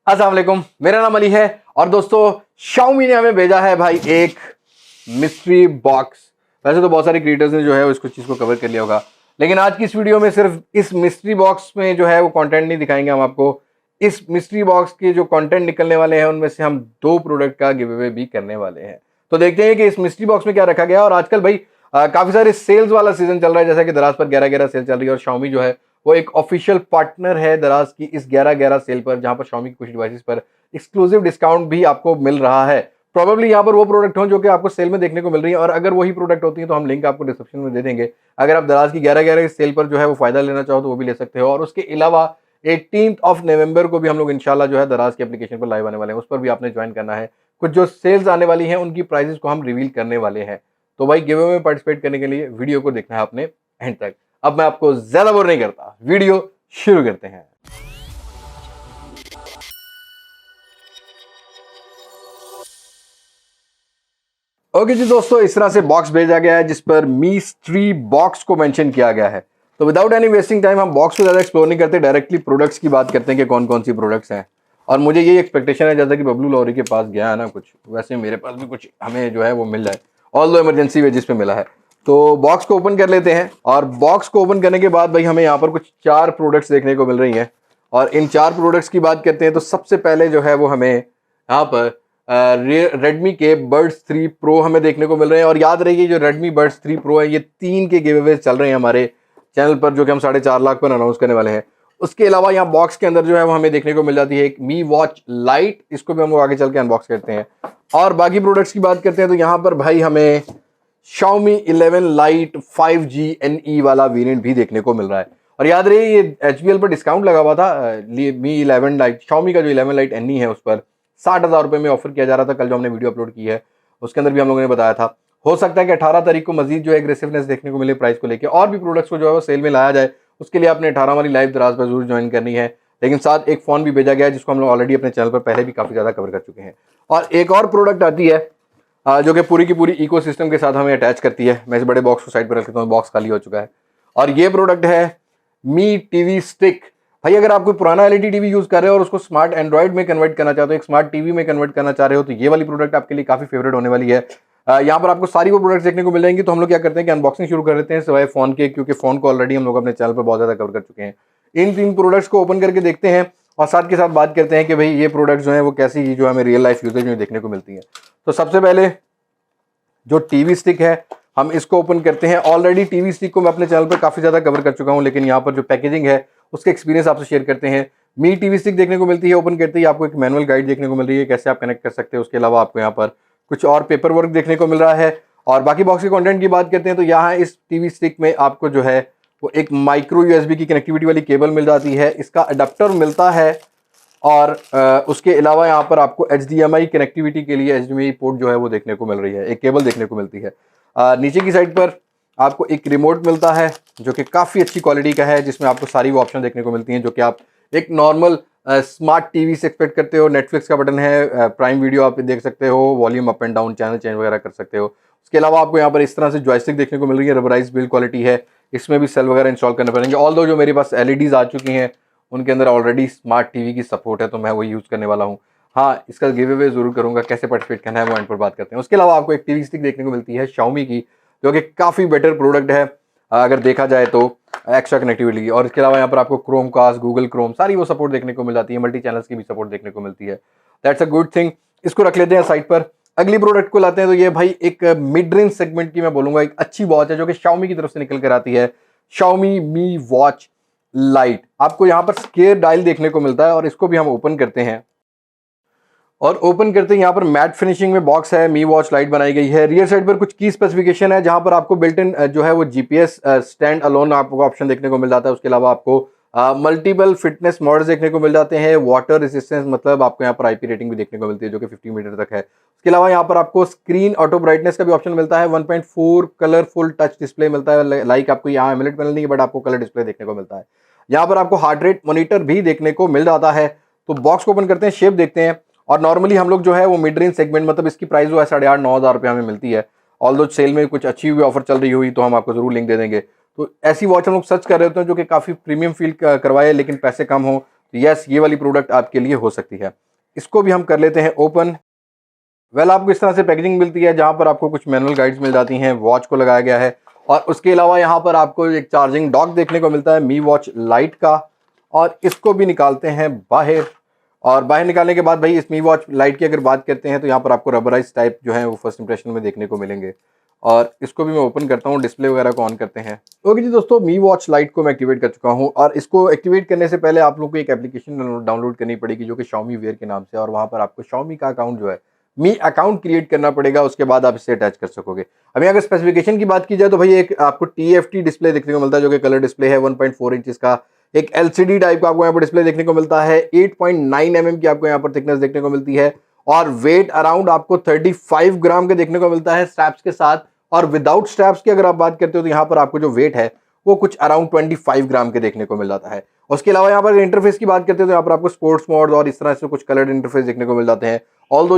अस्सलाम वालेकुम, मेरा नाम अली है और दोस्तों Xiaomi ने हमें भेजा है भाई एक मिस्ट्री बॉक्स। वैसे तो बहुत सारे क्रिएटर्स ने जो है इसको चीज़ को कवर कर लिया होगा, लेकिन आज की इस वीडियो में सिर्फ इस मिस्ट्री बॉक्स में जो है वो कंटेंट नहीं दिखाएंगे हम आपको। इस मिस्ट्री बॉक्स के जो कंटेंट निकलने वाले हैं उनमें से हम 2 प्रोडक्ट का गिव अवे भी करने वाले हैं। तो देखते हैं कि इस मिस्ट्री बॉक्स में क्या रखा गया। और आजकल भाई काफ़ी सारे सेल्स वाला सीजन चल रहा है, जैसा कि दराज पर 11-11 सेल चल रही है और Xiaomi जो है वो एक ऑफिशियल पार्टनर है दराज की इस 11-11 सेल पर, जहां पर Xiaomi की कुछ डिवाइसेस पर एक्सक्लूसिव डिस्काउंट भी आपको मिल रहा है। प्रोबेबली यहाँ पर वो प्रोडक्ट हो जो कि आपको सेल में देखने को मिल रही है, और अगर वही प्रोडक्ट होती है तो हम लिंक आपको डिस्क्रिप्शन में दे देंगे। अगर आप दराज की 11-11 सेल पर जो है वो फायदा लेना चाहो तो वो भी ले सकते हो। और उसके अलावा 18 नवंबर को भी हम लोग इंशाल्लाह जो है दराज की एप्लीकेशन पर लाइव आने वाले हैं, उस पर भी आपने ज्वाइन करना है। कुछ जो सेल्स आने वाली हैं उनकी प्राइजेस को हम रिवील करने वाले हैं। तो भाई गिव अवे में पार्टिसिपेट करने के लिए वीडियो को देखना है आपने एंड तक। अब मैं आपको ज्यादा बोर नहीं करता, वीडियो शुरू करते हैं। ओके जी दोस्तों, इस तरह से बॉक्स भेजा गया है जिस पर Mi-Stery बॉक्स को मेंशन किया गया है। तो विदाउट एनी वेस्टिंग टाइम हम बॉक्स को ज्यादा एक्सप्लोर नहीं करते, डायरेक्टली प्रोडक्ट्स की बात करते हैं कि कौन कौन सी प्रोडक्ट्स हैं। और मुझे यही एक्सपेक्टेशन है जैसा कि बबलू लॉरी के पास गया है ना कुछ, वैसे मेरे पास भी कुछ हमें जो है वो मिल जाए, ऑल दो इमरजेंसी वेजिस पे मिला है। तो बॉक्स को ओपन कर लेते हैं और बॉक्स को ओपन करने के बाद भाई हमें यहाँ पर कुछ 4 प्रोडक्ट्स देखने को मिल रही हैं। और इन 4 प्रोडक्ट्स की बात करते हैं तो सबसे पहले जो है वो हमें यहाँ पर रेडमी के बड्स 3 प्रो हमें देखने को मिल रहे हैं। और याद रहिए जो रेडमी बड्स 3 प्रो है ये 3 के गिव अवे चल रहे हैं हमारे चैनल पर, जो कि हम 4.5 लाख पर अनाउंस करने वाले हैं। उसके अलावा यहाँ बॉक्स के अंदर जो है वो हमें देखने को मिल जाती है एक मी वॉच लाइट, इसको भी हम लोग आगे चल के अनबॉक्स करते हैं। और बाकी प्रोडक्ट्स की बात करते हैं तो यहाँ पर भाई हमें Xiaomi 11 Lite 5G NE वाला वेरिएंट भी देखने को मिल रहा है। और याद रहिए ये HBL पर डिस्काउंट लगा हुआ था। Mi 11 Lite Xiaomi का जो 11 Lite NE है उस पर 60,000 रुपये में ऑफर किया जा रहा था। कल जो हमने वीडियो अपलोड की है उसके अंदर भी हम लोगों ने बताया था। हो सकता है कि 18 तारीख को मजीद जो है एग्रेसिवनेस देखने को मिले प्राइस को लेकर, और भी प्रोडक्ट्स को जो है वो सेल में लाया जाए। उसके लिए आपने 18 वाली लाइव दराज पर जरूर ज्वाइन करनी है। लेकिन साथ एक फ़ोन भी भेजा गया है जिसको हम लोग ऑलरेडी अपने चैनल पर पहले भी काफ़ी ज़्यादा कवर कर चुके हैं। और एक और प्रोडक्ट आती है जो कि पूरी की पूरी इकोसिस्टम के साथ हमें अटैच करती है। मैं इस बड़े बॉक्स को साइड पर रख लेता हूँ, बॉक्स खाली हो चुका है। और ये प्रोडक्ट है मी टीवी स्टिक। भाई अगर आप कोई पुराना एलईडी टीवी यूज कर रहे हो और उसको स्मार्ट एंड्रॉइड में कन्वर्ट करना चाहते हो, एक स्मार्ट टीवी में कन्वर्ट करना चाह रहे हो, तो ये वाली प्रोडक्ट आपके लिए काफी फेवरेट होने वाली है। यहाँ पर आपको सारी वो प्रोडक्ट्स देखने को मिल जाएंगी। तो हम लोग क्या करते हैं कि अनबॉक्सिंग शुरू कर देते हैं सिवाय फोन के, क्योंकि फोन को ऑलरेडी हम लोग अपने चैनल पर बहुत ज्यादा कवर कर चुके हैं। इन 3 प्रोडक्ट्स को ओपन करके देखते हैं और साथ के साथ बात करते हैं कि भाई ये प्रोडक्ट्स जो है वो कैसी जो हमें रियल लाइफ यूजेज में देखने को मिलती है। तो सबसे पहले जो टीवी स्टिक है हम इसको ओपन करते हैं। ऑलरेडी टीवी स्टिक को मैं अपने चैनल पर काफी ज्यादा कवर कर चुका हूं, लेकिन यहाँ पर जो पैकेजिंग है उसके एक्सपीरियंस आपसे शेयर करते हैं। मी टीवी स्टिक देखने को मिलती है, ओपन करते ही आपको एक मैनुअल गाइड देखने को मिल रही है कैसे आप कनेक्ट कर सकते हैं। उसके अलावा आपको यहाँ पर कुछ और पेपर वर्क देखने को मिल रहा है। और बाकी बॉक्स के कंटेंट की बात करते हैं तो यहाँ इस टीवी स्टिक में आपको जो है वो एक माइक्रो यूएसबी की कनेक्टिविटी वाली केबल मिल जाती है, इसका अडेप्टर मिलता है। और उसके अलावा यहाँ पर आपको HDMI कनेक्टिविटी के लिए HDMI पोर्ट जो है वो देखने को मिल रही है, एक केबल देखने को मिलती है। नीचे की साइड पर आपको एक रिमोट मिलता है जो कि काफ़ी अच्छी क्वालिटी का है, जिसमें आपको सारी वो ऑप्शन देखने को मिलती हैं जो कि आप एक नॉर्मल स्मार्ट टीवी से एक्सपेक्ट करते हो। नेटफ्लिक्स का बटन है, प्राइम वीडियो आप देख सकते हो, volume up and down, channel change वगैरह कर सकते हो। उसके अलावा आपको यहाँ पर इस तरह से जॉयस्टिक देखने को मिल रही है, रबराइज बिल्ड क्वालिटी है। इसमें भी सेल वगैरह इंस्टॉल करने पड़ेंगे। ऑल दो जो मेरे पास LEDs आ चुकी हैं उनके अंदर ऑलरेडी स्मार्ट टीवी की सपोर्ट है, तो मैं वही यूज़ करने वाला हूँ। हाँ, इसका गिव अवे जरूर करूँगा, कैसे पार्टिसिपेट करना है वो एंड पर बात करते हैं। उसके अलावा आपको एक टीवी स्टिक देखने को मिलती है Xiaomi की, जो कि काफ़ी बेटर प्रोडक्ट है अगर देखा जाए तो एक्स्ट्रा कनेक्टिविटी। और इसके अलावा यहाँ पर आपको क्रोम कास्ट, गूगल क्रोम, सारी वो सपोर्ट देखने को मिल जाती है। मल्टी चैनल्स की भी सपोर्ट देखने को मिलती है। That's a good thing. इसको रख लेते हैं साइड पर। अगली प्रोडक्ट को लाते हैं तो ये भाई एक मिड रेंज सेगमेंट की मैं बोलूँगा एक अच्छी वॉच है जो कि Xiaomi की तरफ से निकल कर आती है, Xiaomi Mi Watch Lite। आपको यहाँ पर स्केयर डायल देखने को मिलता है और इसको भी हम ओपन करते हैं। और ओपन करते ही यहाँ पर मैट फिनिशिंग में बॉक्स है, मी वॉच लाइट बनाई गई है। रियर साइड पर कुछ की स्पेसिफिकेशन है जहां पर आपको बिल्ट इन जो है वो GPS स्टैंड अलोन आपको ऑप्शन देखने को मिल जाता है। उसके अलावा आपको मल्टीपल फिटनेस मोड्स देखने को मिल जाते हैं। वाटर रेजिस्टेंस मतलब आपको यहाँ पर IP रेटिंग भी देखने को मिलती है जो कि 50 मीटर तक है। उसके अलावा यहाँ पर आपको स्क्रीन ऑटो ब्राइटनेस का भी ऑप्शन मिलता है। 1.4 कलरफुल टच डिस्प्ले मिलता है। लाइक आपको यहाँ एमुलेट पैनल नहीं है बट आपको कलर डिस्प्ले देखने को मिलता है। यहाँ पर आपको हार्ट रेट मॉनिटर भी देखने को मिल जाता है। तो बॉक्स को ओपन करते हैं, शेप देखते हैं। और नॉर्मली हम लोग जो है वो मिड रेंज सेगमेंट, मतलब इसकी प्राइस जो है 8,500-9,000 रुपये हमें मिलती है। ऑल दो सेल में कुछ अच्छी हुई ऑफर चल रही हुई तो हम आपको जरूर लिंक दे देंगे। तो ऐसी वॉच हम लोग सर्च कर रहे होते हैं जो कि काफ़ी प्रीमियम फील करवाए लेकिन पैसे कम हो, तो यस, ये वाली प्रोडक्ट आपके लिए हो सकती है। इसको भी हम कर लेते हैं ओपन। वेल, आपको इस तरह से पैकेजिंग मिलती है जहां पर आपको कुछ मैनुअल गाइड्स मिल जाती हैं, वॉच को लगाया गया है और उसके अलावा यहाँ पर आपको एक चार्जिंग डॉक देखने को मिलता है मी वॉच लाइट का। और इसको भी निकालते हैं बाहर, और बाहर निकालने के बाद भाई इस मी वॉच लाइट की अगर बात करते हैं तो यहाँ पर आपको रबराइज टाइप जो है वो फर्स्ट इंप्रेशन में देखने को मिलेंगे। और इसको भी मैं ओपन करता हूँ, डिस्प्ले वगैरह को ऑन करते हैं। ओके जी दोस्तों, मी वॉच लाइट को मैं एक्टिवेट कर चुका हूँ और इसको एक्टिवेट करने से पहले आप लोगों को एक एप्लीकेशन डाउनलोड करनी पड़ेगी जो कि Xiaomi वेयर के नाम से, और वहाँ पर आपको Xiaomi का अकाउंट जो है मी अकाउंट क्रिएट करना पड़ेगा, उसके बाद आप इससे अटैच कर सकोगे। अभी अगर स्पेसिफिकेशन की बात की जाए तो भाई एक आपको TFT डिस्प्ले देखने को मिलता है जो कि कलर डिस्प्ले है 1.4 इंचेस का। एक LCD टाइप का आपको यहाँ पर डिस्प्ले देखने को मिलता है। 8.9 mm की आपको यहाँ पर थिकनेस देखने को मिलती है और वेट अराउंड आपको 35 ग्राम के देखने को मिलता है स्ट्रैप्स के साथ। और विदाउट स्ट्रैप्स की अगर आप बात करते हो तो यहाँ पर आपको जो वेट है वो कुछ अराउंड 25 ग्राम के देखने को मिल जाता है। उसके अलावा यहाँ पर इंटरफेस की बात करते हैं तो यहाँ पर आपको स्पोर्ट्स मोड और इस तरह से कुछ कलर्ड इंटरफेस देखने को मिल जाते हैं। ऑल्दो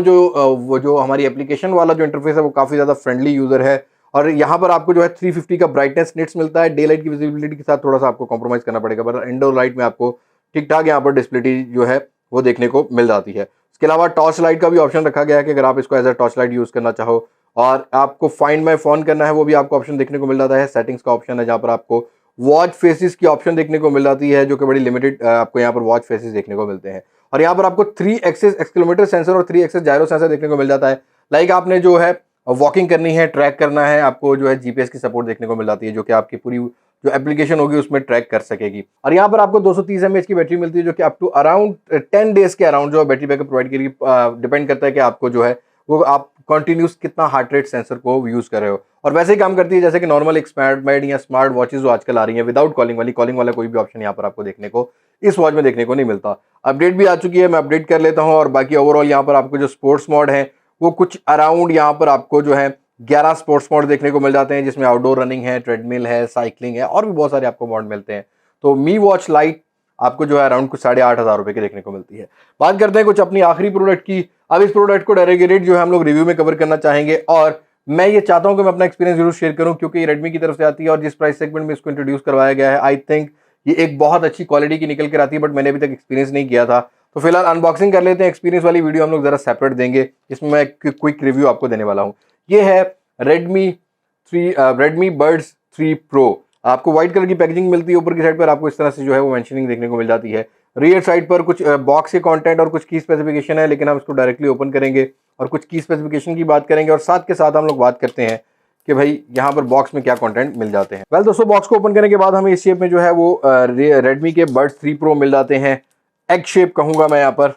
वो जो हमारी एप्लीकेशन वाला जो इंटरफेस है वो काफ़ी ज़्यादा फ्रेंडली यूज़र है। और यहाँ पर आपको जो है 350 का ब्राइटनेस निट्स मिलता है। डे लाइट की विजिबिलिटी के साथ थोड़ा सा आपको कॉम्प्रोमाइज़ करना पड़ेगा, पर इंडोर लाइट में आपको ठीक ठाक यहाँ पर डिस्प्ले जो है वो देखने को मिल जाती है। इसके अलावा टॉर्च लाइट का भी ऑप्शन रखा गया है कि अगर आप इसको as a torch light use करना चाहो और आपको फाइंड माय फोन करना है वो भी आपको ऑप्शन देखने को मिल जाता है। सेटिंग्स का ऑप्शन है जहाँ पर आपको वॉच फेसेस की ऑप्शन देखने को मिल जाती है जो कि बड़ी लिमिटेड आपको यहाँ पर वॉच फेसेस देखने को मिलते हैं। और यहाँ पर आपको 3 एक्सिस एक्सीलरोमीटर सेंसर और 3 एक्सिस जायरो सेंसर देखने को मिल जाता है। लाइक आपने जो है वॉकिंग करनी है, ट्रैक करना है, आपको जो है जीपीएस की सपोर्ट देखने को मिल जाती है जो कि आपकी पूरी जो एप्लीकेशन होगी उसमें ट्रैक कर सकेगी। और यहाँ पर आपको 230 mAh की बैटरी मिलती है जो कि अप टू अराउंड 10 डेज के अराउंड जो बैटरी बैकअप प्रोवाइड करेगी। डिपेंड करता है कि आपको जो है वो आप कंटिन्यूस कितना हार्ट रेट सेंसर को यूज कर रहे हो। और वैसे ही काम करती है जैसे कि नॉर्मल एक स्मार्ट बेड या स्मार्ट वॉचेस जो आजकल आ रही हैं विदाउट कॉलिंग वाला कोई भी ऑप्शन यहाँ पर आपको देखने को इस वॉच में देखने को नहीं मिलता। अपडेट भी आ चुकी है, मैं अपडेट कर लेता हूँ। और बाकी ओवरऑल यहाँ पर आपको जो स्पोर्ट्स मोड है वो कुछ अराउंड यहाँ पर आपको जो है 11 स्पोर्ट्स मोड देखने को मिल जाते हैं जिसमें आउटडोर रनिंग है, ट्रेडमिल है, साइकिलिंग है और भी बहुत सारे आपको मोड मिलते हैं। तो मी वॉच लाइट आपको जो है अराउंड कुछ 8,500 रुपए की देखने को मिलती है। बात करते हैं कुछ अपनी आखिरी प्रोडक्ट की। अब इस प्रोडक्ट को डायरेक्ट जो है हम लोग रिव्यू में कवर करना चाहेंगे और मैं ये चाहता हूं कि मैं अपना एक्सपीरियंस जरूर शेयर करूं क्योंकि ये रेडमी की तरफ से आती है और जिस प्राइस सेगमेंट में इसको इंट्रोड्यूस करवाया गया है आई थिंक ये एक बहुत अच्छी क्वालिटी की निकल कर आती है, बट मैंने अभी तक एक्सपीरियंस नहीं किया था। तो फिलहाल अनबॉक्सिंग कर लेते हैं। एक्सपीरियंस वाली वीडियो हम लोग जरा सेपरेट देंगे, इसमें मैं क्विक रिव्यू आपको देने वाला हूँ। ये है रेडमी बड्स 3 प्रो। आपको व्हाइट कलर की पैकेजिंग मिलती है, ऊपर की साइड पर आपको इस तरह से जो है वो मेंशनिंग देखने को मिल जाती है। रियर साइड पर कुछ बॉक्स के कंटेंट और कुछ की स्पेसिफिकेशन है, लेकिन हम इसको डायरेक्टली ओपन करेंगे और कुछ की स्पेसिफिकेशन की बात करेंगे और साथ के साथ हम लोग बात करते हैं कि भाई यहाँ पर बॉक्स में क्या कंटेंट मिल जाते हैं। वेल दोस्तों, बॉक्स को ओपन करने के बाद हमें इस शेप में जो है वो रेडमी के बड्स 3 प्रो मिल जाते हैं। एग शेप कहूँगा मैं, यहाँ पर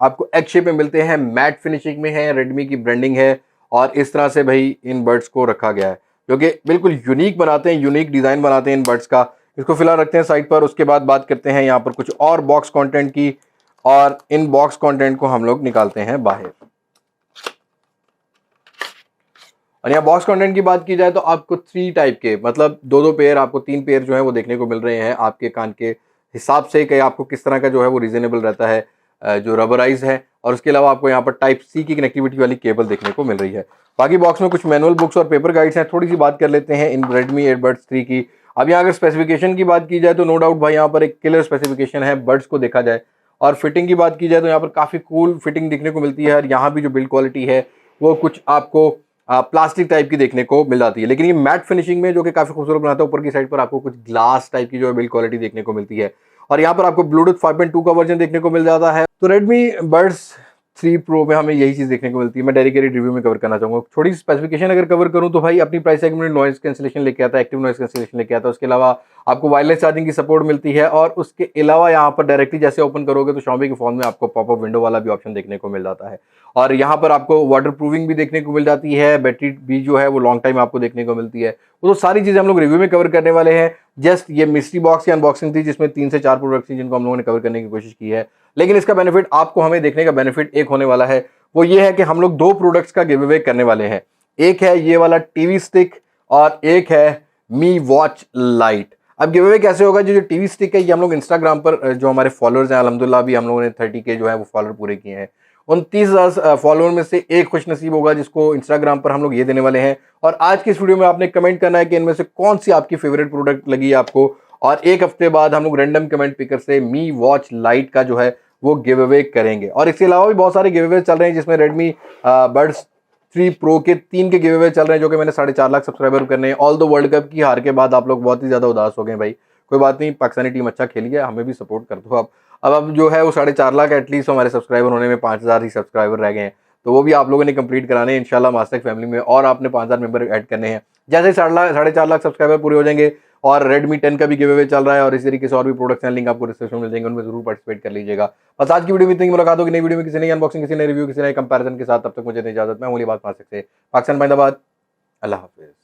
आपको एग शेप में मिलते हैं, मैट फिनिशिंग में है, रेडमी की ब्रांडिंग है और इस तरह से भाई इन बड्स को रखा गया है जो कि बिल्कुल यूनिक बनाते हैं, यूनिक डिज़ाइन बनाते हैं इन बड्स का। इसको फिलहाल रखते हैं साइड पर। उसके बाद बात करते हैं यहाँ पर कुछ और बॉक्स कंटेंट की और इन बॉक्स कंटेंट को हम लोग निकालते हैं बाहर। और यहाँ बॉक्स कंटेंट की बात की जाए तो आपको 3 टाइप के, मतलब 2-2 पेयर, आपको 3 पेयर जो है वो देखने को मिल रहे हैं आपके कान के हिसाब से कि आपको किस तरह का जो है वो रीजनेबल रहता है, जो रबराइज है। और उसके अलावा आपको यहाँ पर टाइप सी की कनेक्टिविटी वाली केबल देखने को मिल रही है। बाकी बॉक्स में कुछ मैनुअल बुक्स और पेपर गाइड्स हैं। थोड़ी सी बात कर लेते हैं इन रेडमी एयरबड्स 3 की। अब यहाँ अगर स्पेसिफिकेशन की बात की जाए तो नो डाउट भाई यहाँ पर एक किलर स्पेसिफिकेशन है बड्स को देखा जाए। और फिटिंग की बात की जाए तो यहाँ पर काफ़ी कूल फिटिंग देखने को मिलती है और यहाँ भी जो बिल्ड क्वालिटी है वो कुछ आपको प्लास्टिक टाइप की देखने को मिल जाती है, लेकिन ये मैट फिनिशिंग में जो कि काफ़ी खूबसूरत बनाता है। ऊपर की साइड पर आपको कुछ ग्लास टाइप की जो है बिल्ड क्वालिटी देखने को मिलती है। और यहाँ पर आपको ब्लूटूथ 5.2 का वर्जन देखने को मिल जाता है। तो रेडमी बड्स 3 प्रो में हमें यही चीज़ देखने को मिलती है। मैं डेडिकेटेड रिव्यू में कवर करना चाहूँगा। थोड़ी स्पेसिफिकेशन अगर कवर करूँ तो भाई अपनी प्राइस सेगमेंट में नॉइज कैंसिलेशन लेके आता है, एक्टिव नॉइज कैंसिलेशन लेके आता है। उसके अलावा आपको वायरलेस चार्जिंग की सपोर्ट मिलती है और उसके अलावा यहाँ पर डायरेक्टली जैसे ओपन करोगे तो Xiaomi के फोन में आपको पॉपअप विंडो वाला भी ऑप्शन देखने को मिल जाता है। और यहाँ पर आपको वाटर प्रूफिंग भी देखने को मिल जाती है, बैटरी भी जो है वो लॉन्ग टाइम आपको देखने को मिलती है। वो तो सारी चीज़ें हम लोग रिव्यू में कवर करने वाले हैं। जस्ट ये मिस्ट्री बॉक्स की अनबॉक्सिंग थी जिसमें 3 से 4 प्रोडक्ट्स थी जिनको हम लोगों ने कवर करने की कोशिश की है। लेकिन इसका बेनिफिट आपको हमें देखने का बेनिफिट एक होने वाला है, वो ये है कि हम लोग 2 प्रोडक्ट्स का गिव अवे करने वाले हैं। एक है ये वाला टीवी स्टिक और एक है मी वॉच लाइट। अब गिव अवे कैसे होगा? जो टीवी स्टिक है ये हम लोग इंस्टाग्राम पर जो हमारे फॉलोअर्स हैं, अल्हम्दुलिल्लाह अभी हम लोगों ने 30 के जो है वो फॉलोअर पूरे किए हैं। उन 30,000 फॉलोअर में से एक खुश नसीब होगा जिसको इंस्टाग्राम पर हम लोग ये देने वाले हैं। और आज की इस वीडियो में आपने कमेंट करना है कि इनमें से कौन सी आपकी फेवरेट प्रोडक्ट लगी आपको और एक हफ्ते बाद हम लोग रैंडम कमेंट पिकर से मी वॉच लाइट का जो है वो गिव अवे करेंगे। और इसके अलावा भी बहुत सारे गिव अवे चल रहे हैं, जिसमें रेडमी बड्स 3 प्रो के 3 के गिव अवे चल रहे हैं, जो कि मैंने 4.5 लाख सब्सक्राइबर करने हैं। ऑल द वर्ल्ड कप की हार के बाद आप लोग बहुत ही ज्यादा उदास हो गए भाई, कोई बात नहीं, पाकिस्तानी टीम अच्छा खेली है, हमें भी सपोर्ट कर दो। अब जो है वो 4.5 लाख एटलीस्ट हमारे सब्सक्राइबर होने में 5,000 ही सब्सक्राइबर रह गए हैं, तो वो भी आप लोगों ने कंप्लीट कराने हैं इंशाल्लाह मास्टेक फैमिली में, और आपने 5,000 मेंबर ऐड करने हैं। जैसे 4.5 लाख सब्सक्राइबर पूरे हो जाएंगे और रेडमी 10 का भी गिव अवे चल रहा है, और इस तरीके से और भी प्रोडक्ट्स हैं, लिंक आपको डिस्क्रिप्शन में मिल जाएंगे, उनमें जरूर पार्टिसिपेट कर लीजिएगा। बस आज की वीडियो में इतनी मुलाकात होगी नई वीडियो में किसी नई अनबॉक्सिंग, किसी नए रिव्यू, किसी नए कंपैरिजन के साथ। तब तक मुझे इजाजत, मैं उंगली बात मास्टेक से पाकिस्तान, अल्लाह हाफिज।